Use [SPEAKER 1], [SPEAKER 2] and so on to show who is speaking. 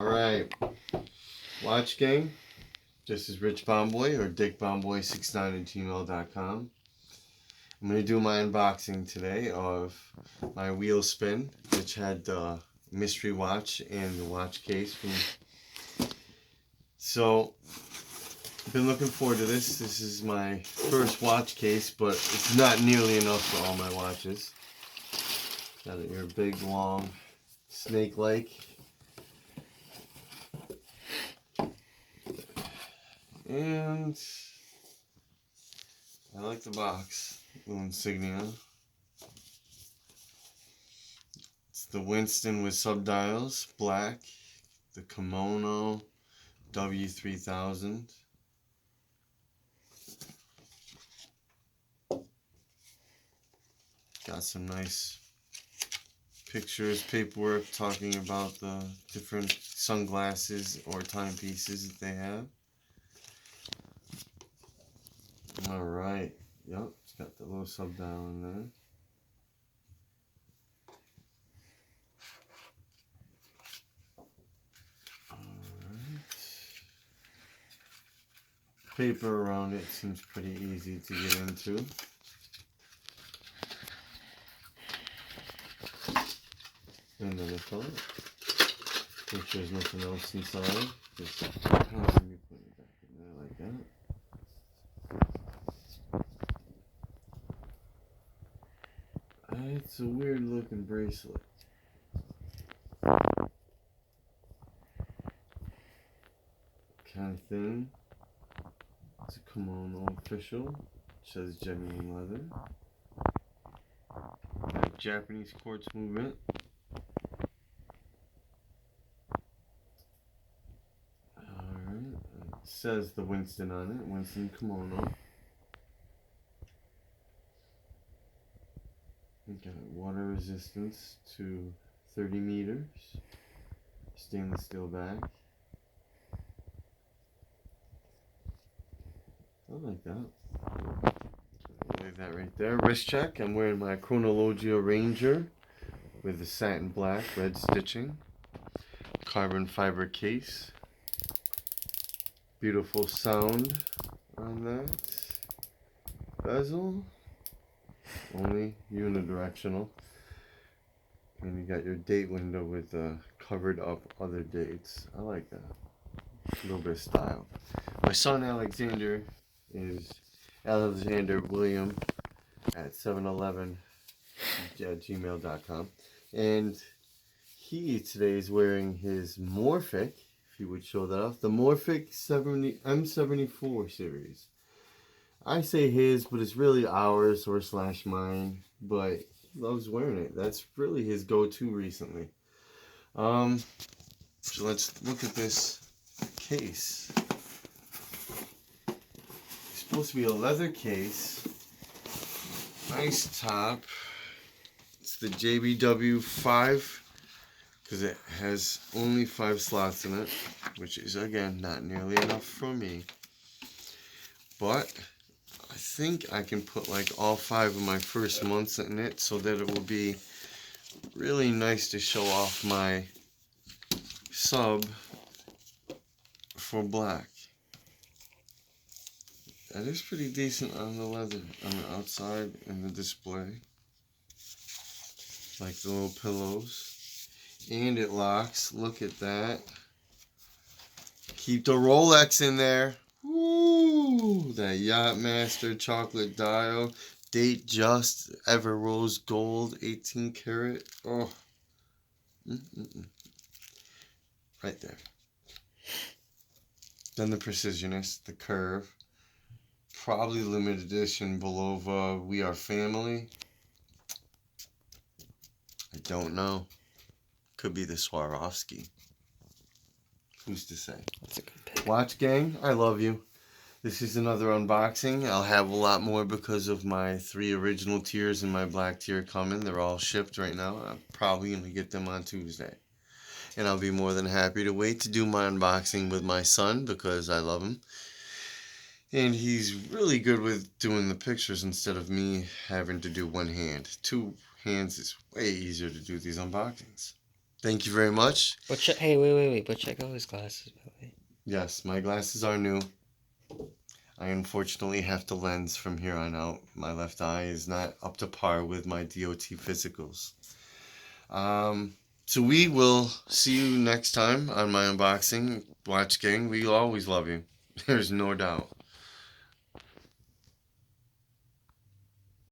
[SPEAKER 1] Alright, WatchGang, this is Rich Bomboy or DickBomboy69@gmail.com. I'm going to do my unboxing today of my wheel spin, which had the mystery watch and the watch case. So, I've been looking forward to this. This is my first watch case, but it's not nearly enough for all my watches. Got your big, long, snake-like. And I like the box, little insignia. It's the Winston with subdials, black. The Kimono W3000. Got some nice pictures, paperwork talking about the different sunglasses or timepieces that they have. Alright, yep, it's got the little subdial in there. Alright. Paper around it seems pretty easy to get into. And then it's on it. Make sure there's nothing else inside. Just let me put it back in there like that. It's a weird looking bracelet. Kind of thin. It's a Kimono official. It says genuine leather. Got Japanese quartz movement. Alright. It says the Winston on it. Winston Kimono. Got water resistance to 30 meters. Stainless steel bag. I like that. Leave that right there. Wrist check. I'm wearing my Chronologia Ranger with the satin black, red stitching. Carbon fiber case. Beautiful sound on that. Bezel. Only unidirectional. And you got your date window with covered up other dates. I like that. A little bit of style. My son Alexander is Alexander William at 711@gmail.com. And he today is wearing his Morphic, if you would show that off, the Morphic M74 series. I say his, but it's really ours or / mine, but he loves wearing it. That's really his go-to recently. So let's look at this case. It's supposed to be a leather case. Nice top. It's the JBW 5 because it has only 5 slots in it, which is again not nearly enough for me. But I think I can put like all 5 of my first months in it so that it will be really nice to show off my sub for black. That is pretty decent on the leather, on the outside and the display. Like the little pillows. And it locks. Look at that. Keep the Rolex in there. Woo! That Yachtmaster chocolate dial. Date just. Ever rose gold. 18 karat. Oh. Right there. Then the Precisionist. The Curve. Probably limited edition Belova. We Are Family. I don't know. Could be the Swarovski. Who's to say?
[SPEAKER 2] That's a good pick.
[SPEAKER 1] WatchGang, I love you. This is another unboxing. I'll have a lot more because of my 3 original tiers and my black tier coming. They're all shipped right now. I'm probably going to get them on Tuesday. And I'll be more than happy to wait to do my unboxing with my son because I love him. And he's really good with doing the pictures instead of me having to do one hand. 2 hands is way easier to do these unboxings. Thank you very much.
[SPEAKER 2] But hey, wait. But check out his glasses, by the way.
[SPEAKER 1] Yes, my glasses are new. I unfortunately have to lens from here on out. My left eye is not up to par with my DOT physicals. So we will see you next time on my unboxing. Watch Gang, we always love you. There's no doubt.